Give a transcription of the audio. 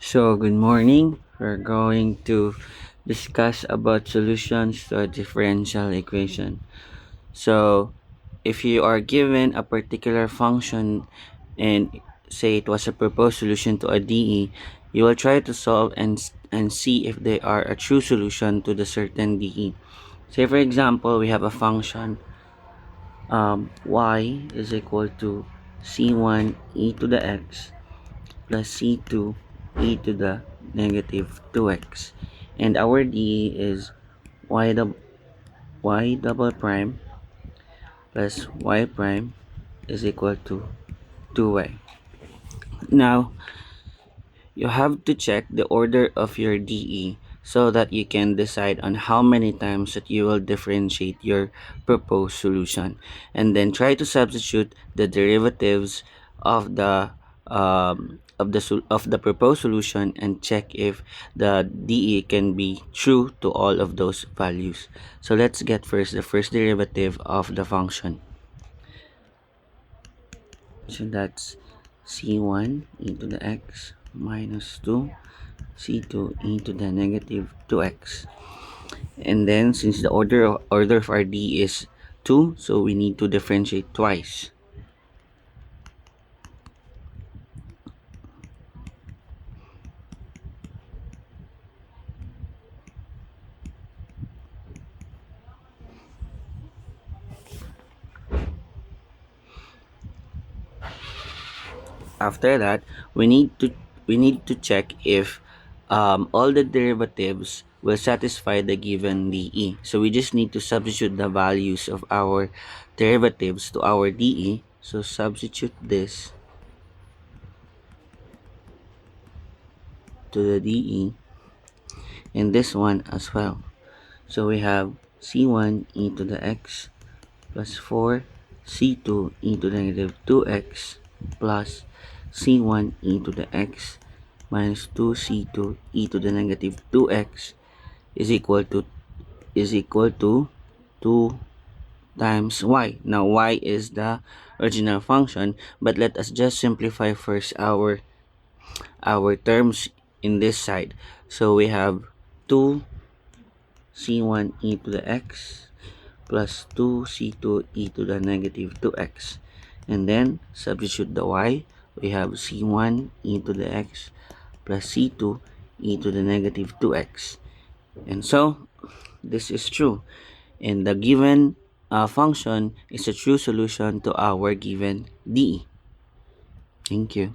So, good morning. We're going to discuss about solutions to a differential equation. So, if you are given a particular function and say it was a proposed solution to a DE, you will try to solve and see if they are a true solution to the certain DE. Say for example, we have a function y is equal to c1 e to the x plus c2 e to the negative 2x, and our DE is y double prime plus y prime is equal to 2y. Now you have to check the order of your DE so that you can decide on how many times that you will differentiate your proposed solution, and then try to substitute the derivatives of the proposed solution and check if the DE can be true to all of those values. So let's get first the first derivative of the function. So that's c1 e to the x minus 2 c2 e to the negative 2x. And then since the order of our D is 2, so we need to differentiate twice. After that, we need to check if all the derivatives will satisfy the given DE. So we just need to substitute the values of our derivatives to our DE. So substitute this to the DE and this one as well. So we have c1 e to the x plus 4 c2 e to the negative 2x plus c1 e to the x minus 2c2 e to the negative 2x is equal to 2 times y. Now y is the original function, but let us just simplify first our terms in this side. So we have 2 c1 e to the x plus 2c2 e to the negative 2x, and then substitute the y. We have c1 e to the x plus c2 e to the negative 2x, and so this is true, and the given function is a true solution to our given DE. Thank you.